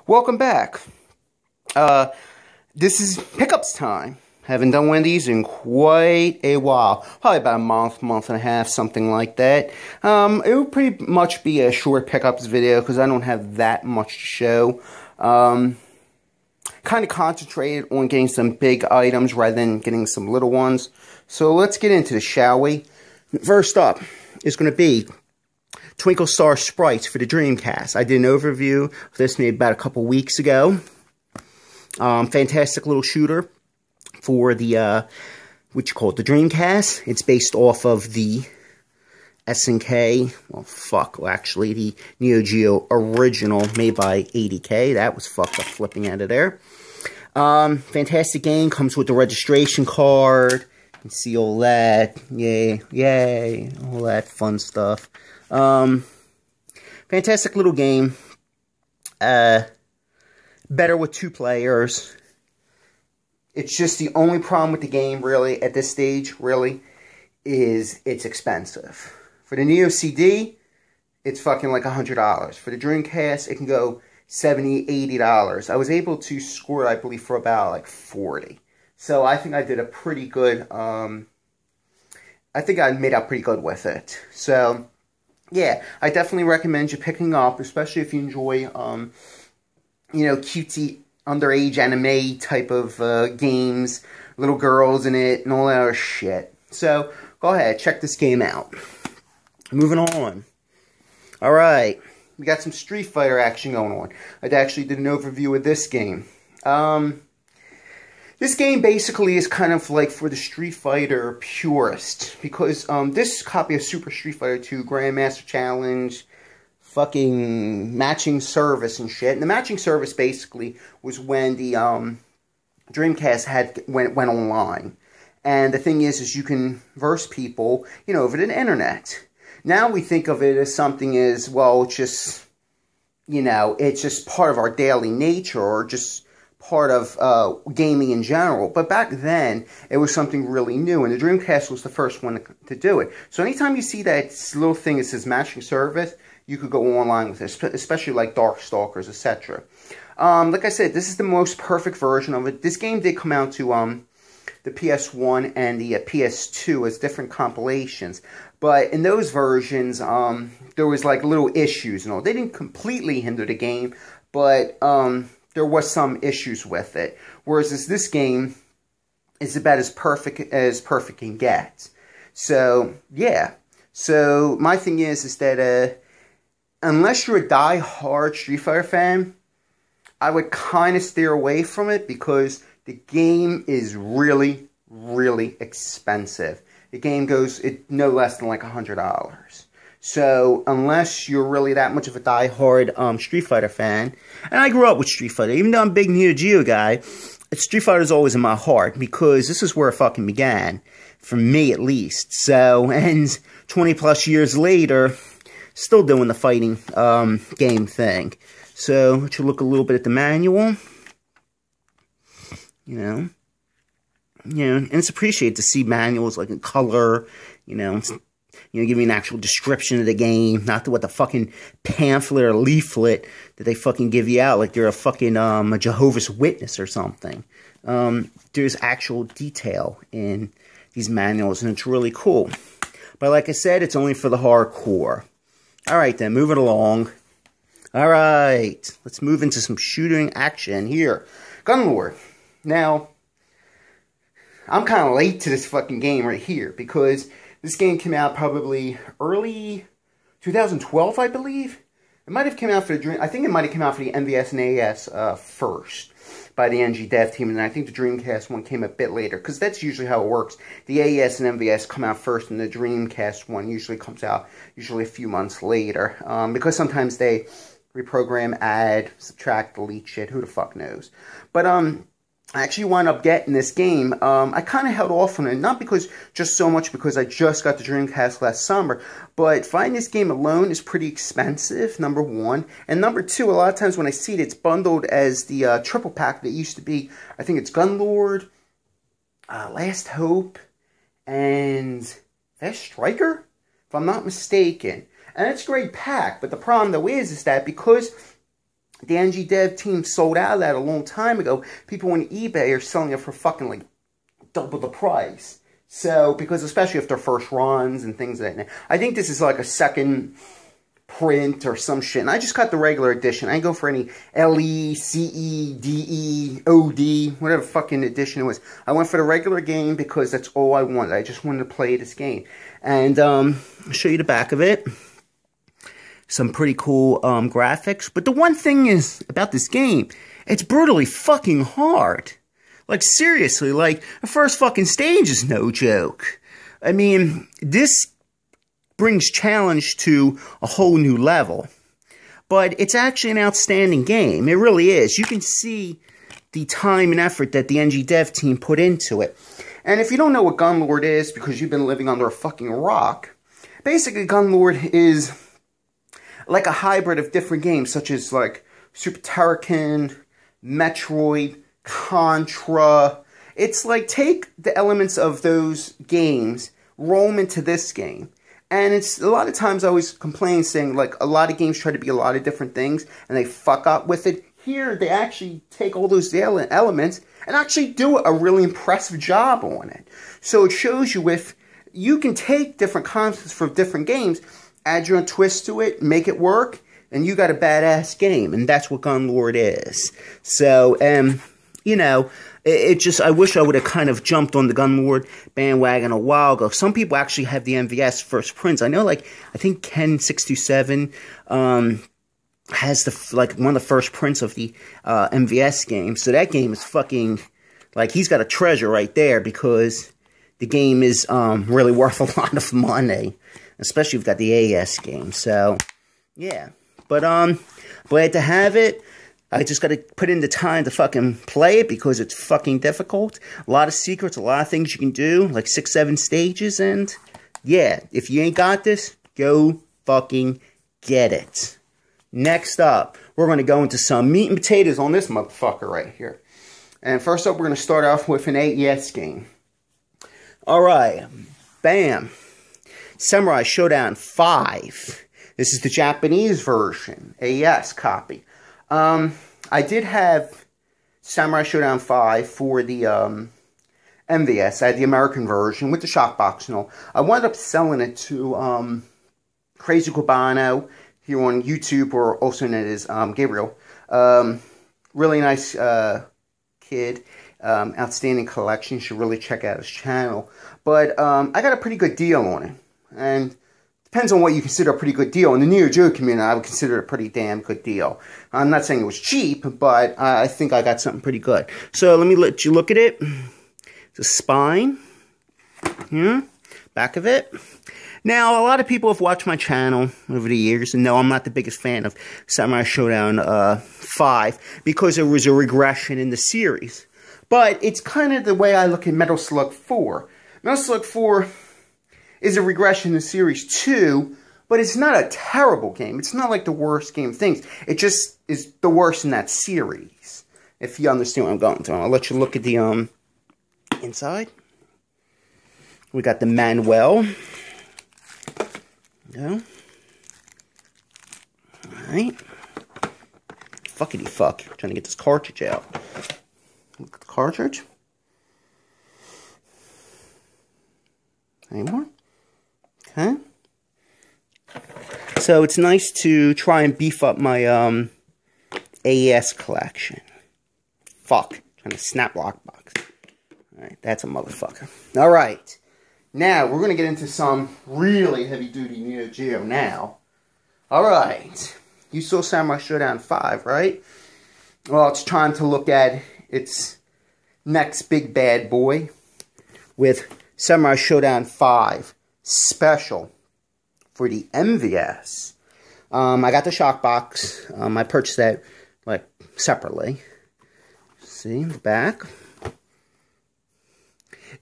Welcome back. This is pickups time. Haven't done one of these in quite a while. Probably about a month and a half, something like that. It would pretty much be a short pickups video because I don't have that much to show. Kind of concentrated on getting some big items rather than getting some little ones. So let's get into this, shall we? First up is going to be Twinkle Star Sprites for the Dreamcast. I did an overview of this maybe about a couple weeks ago. Fantastic little shooter for the, what you call it, the Dreamcast. It's based off of the SNK, actually, the Neo Geo original made by 80K. That was fucked up flipping out of there. Fantastic game, comes with the registration card. You can see all that, yay, all that fun stuff. Fantastic little game. Better with 2 players. It's just the only problem with the game, really, at this stage, really, is it's expensive. For the Neo CD, it's fucking like $100. For the Dreamcast, it can go $70, $80. I was able to score it, I believe, for about like $40. So I think I did a pretty good, I think I made out pretty good with it. So, yeah, I definitely recommend you picking up, especially if you enjoy, you know, cutesy, underage anime type of games, little girls in it, and all that other shit. So, go ahead, check this game out. Moving on. Alright, we got some Street Fighter action going on. I actually did an overview of this game. This game basically is kind of like for the Street Fighter purist, because this copy of Super Street Fighter 2 Grandmaster Challenge, fucking matching service and shit. And the matching service basically was when the Dreamcast went online. And the thing is you can verse people, you know, over the internet. Now we think of it as something as, well, it's just, you know, it's just part of our daily nature, or just part of gaming in general. But back then, it was something really new, and the Dreamcast was the first one to do it. So anytime you see that little thing that says matching service, you could go online with it, especially like Darkstalkers, etc. Like I said, this is the most perfect version of it. This game did come out to the PS1 and the PS2 as different compilations. But in those versions, there was like little issues and all. They didn't completely hinder the game, but there was some issues with it. Whereas this game is about as perfect can get. So, yeah. So, my thing is that unless you're a die-hard Street Fighter fan, I would kind of steer away from it because the game is really, really expensive. The game goes no less than like $100. So, unless you're really that much of a die-hard Street Fighter fan, and I grew up with Street Fighter, even though I'm a big Neo Geo guy, Street Fighter is always in my heart, because this is where it fucking began, for me at least. So, and 20 plus years later, still doing the fighting game thing. So, let's look a little bit at the manual. You know, and it's appreciated to see manuals like in color, you know, give me an actual description of the game, not what the fucking pamphlet or leaflet that they fucking give you out like you're a fucking a Jehovah's Witness or something. There's actual detail in these manuals, and it's really cool. But like I said, it's only for the hardcore. Alright then, moving along. Alright, let's move into some shooting action here. Gunlord. Now, I'm kind of late to this fucking game right here, because this game came out probably early 2012, I believe. It might have come out for the I think it might have come out for the NVS and AES first by the NG dev team, and I think the Dreamcast one came a bit later, because that's usually how it works. The AES and NVS come out first, and the Dreamcast one usually comes out a few months later, because sometimes they reprogram, add, subtract, delete shit. Who the fuck knows? But I actually wound up getting this game. I kind of held off on it, not because I just got the Dreamcast last summer, but finding this game alone is pretty expensive, number one. And number two, a lot of times when I see it, it's bundled as the triple pack that used to be. I think it's Gunlord, Last Hope, and Fast Striker, if I'm not mistaken. And it's a great pack, but the problem though is that because the NG dev team sold out of that a long time ago. People on eBay are selling it for fucking like double the price. So, because especially if they're first runs and things like that. I think this is like a second print or some shit. And I just got the regular edition. I didn't go for any LE, CE, DE, OD, whatever fucking edition it was. I went for the regular game because that's all I wanted. I just wanted to play this game. And I'll show you the back of it. Some pretty cool graphics. But the one thing is about this game, it's brutally fucking hard. Like, seriously, like, the first fucking stage is no joke. I mean, this brings challenge to a whole new level. But it's actually an outstanding game. It really is. You can see the time and effort that the NG dev team put into it. And if you don't know what Gunlord is, because you've been living under a fucking rock, basically Gunlord is like a hybrid of different games, such as, like, Super Turrican, Metroid, Contra. It's like, take the elements of those games, roll them into this game. And it's, a lot of times I always complain saying, like, a lot of games try to be a lot of different things, and they fuck up with it. Here, they actually take all those elements and actually do a really impressive job on it. So it shows you if you can take different concepts from different games, add your own twist to it, make it work, and you got a badass game. And that's what Gunlord is. So, you know, it just, I wish I would have kind of jumped on the Gunlord bandwagon a while ago. Some people actually have the MVS first prints. I know, like, I think Ken627 has the, like, one of the first prints of the MVS game. So that game is fucking, like, he's got a treasure right there because the game is really worth a lot of money. Especially if you've got the AS game. So, yeah. But, glad to have it. I just got to put in the time to fucking play it because it's fucking difficult. A lot of secrets, a lot of things you can do, like 6, 7 stages, and yeah, if you ain't got this, go fucking get it. Next up, we're going to go into some meat and potatoes on this motherfucker right here. And first up, we're going to start off with an AES game. Alright, bam. Samurai Shodown 5. This is the Japanese version, AES copy. I did have Samurai Shodown 5 for the MVS. I had the American version with the shock box and all. I wound up selling it to Crazy Cubano here on YouTube, or also known as Gabriel. Really nice kid. Outstanding collection. You should really check out his channel. But I got a pretty good deal on it. And depends on what you consider a pretty good deal. In the Neo Geo community, I would consider it a pretty damn good deal. I'm not saying it was cheap, but I think I got something pretty good. So let me let you look at it. It's a spine. Yeah, back of it. Now, a lot of people have watched my channel over the years and know I'm not the biggest fan of Samurai Shodown 5 because there was a regression in the series. But it's kind of the way I look at Metal Slug 4. Metal Slug 4 is a regression in Series 2, but it's not a terrible game. It's not like the worst game of things. It just is the worst in that series, if you understand what I'm going through. I'll let you look at the inside. We got the manual. Go. Alright. Fuckity fuck. I'm trying to get this cartridge out. Look at the cartridge. Any more? Okay. So it's nice to try and beef up my AES collection. Fuck. Trying to snap lockbox. Alright, that's a motherfucker. Alright. Now, we're going to get into some really heavy-duty Neo Geo now. Alright. You saw Samurai Shodown 5, right? Well, it's time to look at its next big bad boy with Samurai Shodown 5 Special for the MVS. I got the shock box. I purchased that, like, separately. See, the back.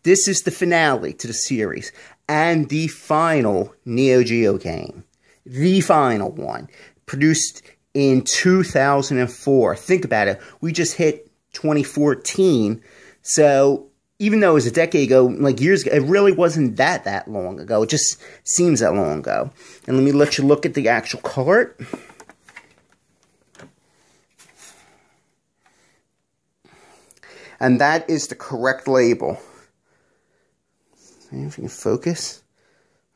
This is the finale to the series and the final Neo Geo game. The final one. Produced in 2004. Think about it. We just hit 2014. So, even though it was a decade ago, like years ago, it really wasn't that long ago. It just seems that long ago. And let me let you look at the actual cart. And that is the correct label. See if you can focus.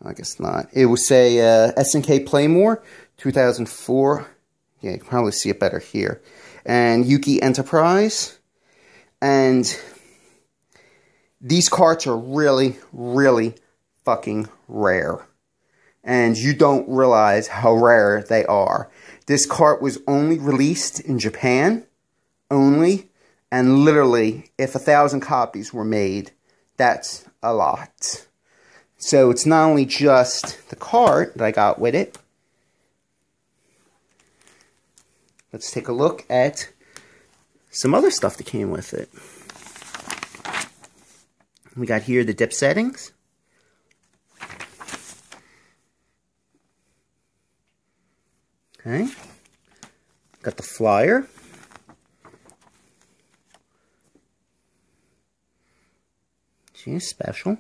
I guess not. It will say SNK Play More, 2004. Yeah, you can probably see it better here. And Yuki Enterprise. And these carts are really, really fucking rare. And you don't realize how rare they are. This cart was only released in Japan. Only. And literally, if 1,000 copies were made, that's a lot. So it's not only just the cart that I got with it. Let's take a look at some other stuff that came with it. We got here the dip settings. Okay. Got the flyer. She's special.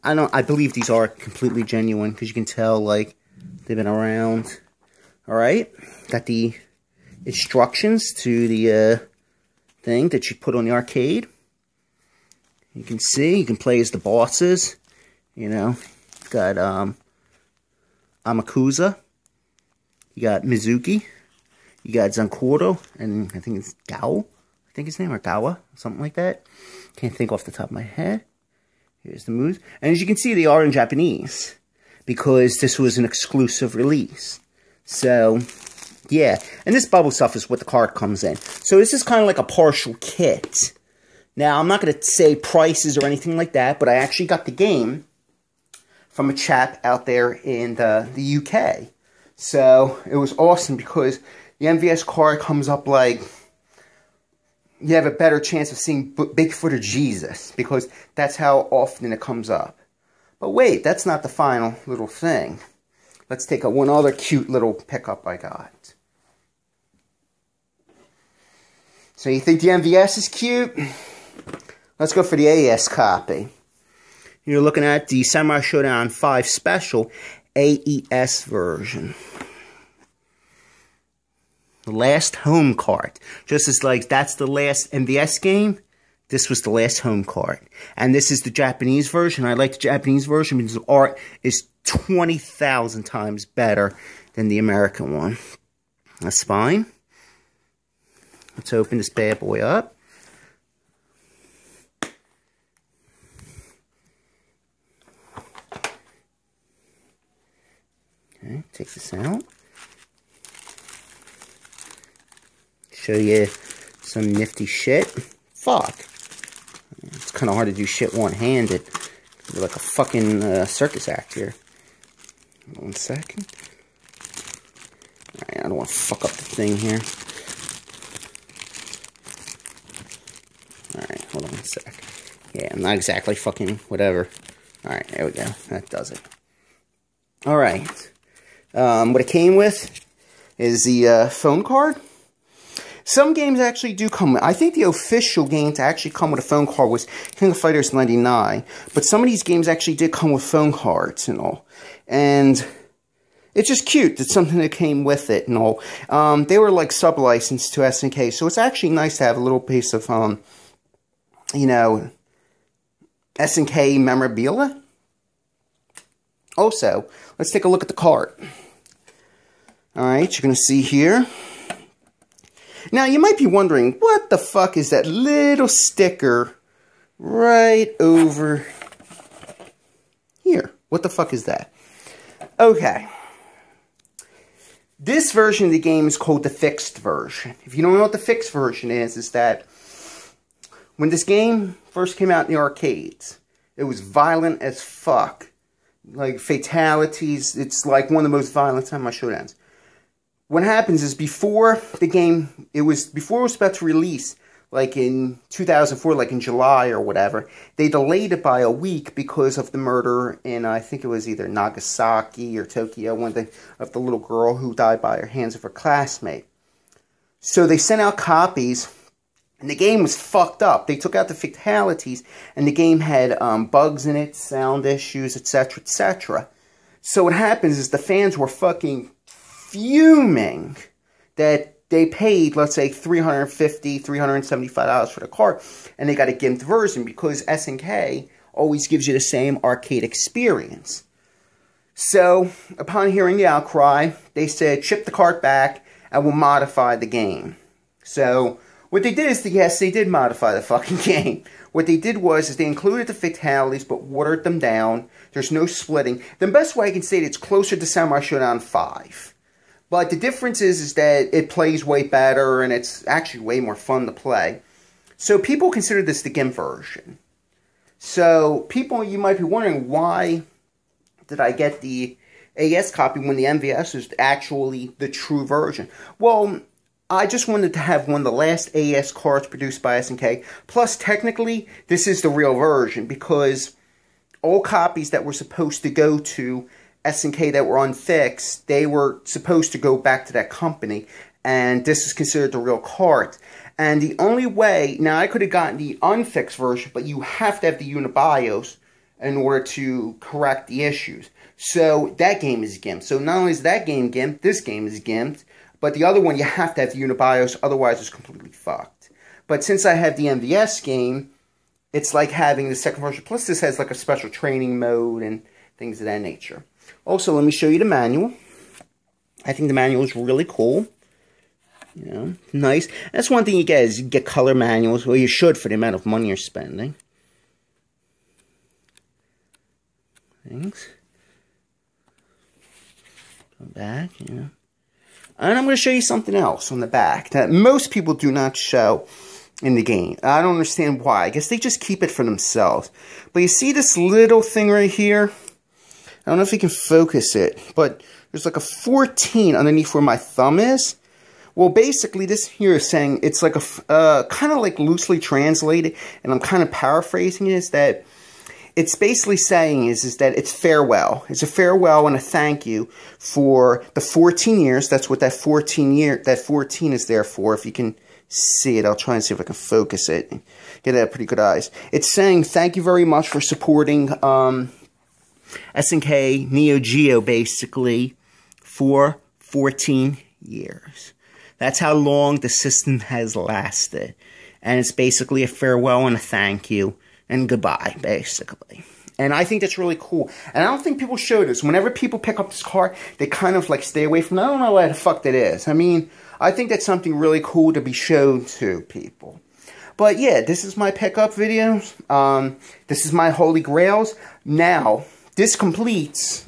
I believe these are completely genuine because you can tell like they've been around. Alright. Got the instructions to the thing that you put on the arcade. You can see, you can play as the bosses. You know, got Amakusa. You got Mizuki. You got Zankoro, and I think it's Gao. I think his name, or Gawa, something like that. Can't think off the top of my head. Here's the moves. And as you can see, they are in Japanese. Because this was an exclusive release. So, yeah. And this bubble stuff is what the card comes in. So this is kind of like a partial kit. Now, I'm not going to say prices or anything like that, but I actually got the game from a chap out there in the UK. So, it was awesome because the MVS card comes up like, you have a better chance of seeing Bigfoot or Jesus, because that's how often it comes up. But wait, that's not the final little thing. Let's take one other cute little pickup I got. So you think the MVS is cute? Let's go for the AES copy. You're looking at the Samurai Shodown 5 Special AES version. The last home card. Just as like that's the last MVS game, this was the last home card. And this is the Japanese version. I like the Japanese version because the art is 20,000 times better than the American one. That's fine. Let's open this bad boy up. Okay, take this out. Show you some nifty shit. Fuck. It's kind of hard to do shit one-handed. You're like a fucking circus act here. 1 second. Alright, I don't want to fuck up the thing here. Alright, hold on 1 sec. Yeah, I'm not exactly fucking whatever. Alright, there we go. That does it. Alright. What it came with is the phone card. Some games actually do come with, I think the official game to actually come with a phone card was King of Fighters 99. But some of these games actually did come with phone cards and all. And it's just cute. It's something that came with it and all. They were like sub-licensed to SNK. So it's actually nice to have a little piece of, you know, SNK memorabilia. Also, let's take a look at the card. Alright, you're going to see here. Now, you might be wondering, what the fuck is that little sticker right over here? What the fuck is that? Okay. This version of the game is called the fixed version. If you don't know what the fixed version is that when this game first came out in the arcades, it was violent as fuck. Like, fatalities. It's like one of the most violent Samurai Showdowns. What happens is before the game, before it was about to release, like in 2004, like in July or whatever, they delayed it by a week because of the murder in, I think it was either Nagasaki or Tokyo, of the little girl who died by her hands of her classmate. So they sent out copies, and the game was fucked up. They took out the fatalities, and the game had bugs in it, sound issues, etc., etc. So what happens is the fans were fucking fuming that they paid, let's say, $350, $375 for the cart, and they got a gimped version because SNK always gives you the same arcade experience. So, upon hearing the outcry, they said, ship the cart back, and we'll modify the game. So, what they did is, yes, they did modify the fucking game. What they did was, they included the fatalities, but watered them down. There's no splitting. The best way I can say it, it's closer to Samurai Shodown 5. But the difference is that it plays way better, and it's actually way more fun to play. So, people consider this the GIMP version. So, people, you might be wondering, why did I get the AES copy when the MVS is actually the true version? Well, I just wanted to have one of the last AES cards produced by SNK. Plus, technically, this is the real version because all copies that were supposed to go to SNK that were unfixed, they were supposed to go back to that company. And this is considered the real card. And the only way, now I could have gotten the unfixed version, but you have to have the Unibios in order to correct the issues. So that game is gimped. So not only is that game gimped, this game is gimped. But the other one, you have to have the Unibios, otherwise it's completely fucked. But since I have the MVS game, it's like having the second version. Plus this has like a special training mode and things of that nature. Also, let me show you the manual. I think the manual is really cool. You know, nice. That's one thing you get is you get color manuals. Well, you should for the amount of money you're spending. Things. Go back, yeah. And I'm going to show you something else on the back that most people do not show in the game. I don't understand why. I guess they just keep it for themselves. But you see this little thing right here? I don't know if you can focus it, but there's like a 14 underneath where my thumb is. Well, basically, this here is saying, it's like a, kind of like loosely translated, and I'm kind of paraphrasing it, is that it's basically saying is that it's farewell. It's a farewell and a thank you for the 14 years. That's what that 14 is there for. If you can see it, I'll try and see if I can focus it. Get that pretty good eyes. It's saying thank you very much for supporting SNK Neo Geo, basically, for 14 years. That's how long the system has lasted. And it's basically a farewell and a thank you and goodbye, basically. And I think that's really cool. And I don't think people show this. Whenever people pick up this card, they kind of like stay away from it. I don't know what the fuck that is. I mean, I think that's something really cool to be shown to people. But yeah, this is my pickup video. This is my Holy Grails. Now, this completes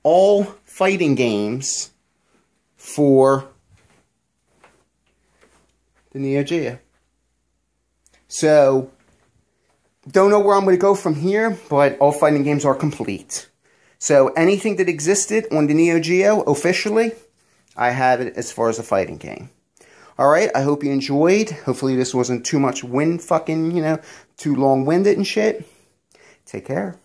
all fighting games for the Neo Geo. So, don't know where I'm going to go from here, but all fighting games are complete. So, anything that existed on the Neo Geo, officially, I have it as far as a fighting game. Alright, I hope you enjoyed. Hopefully this wasn't too much too long-winded and shit. Take care.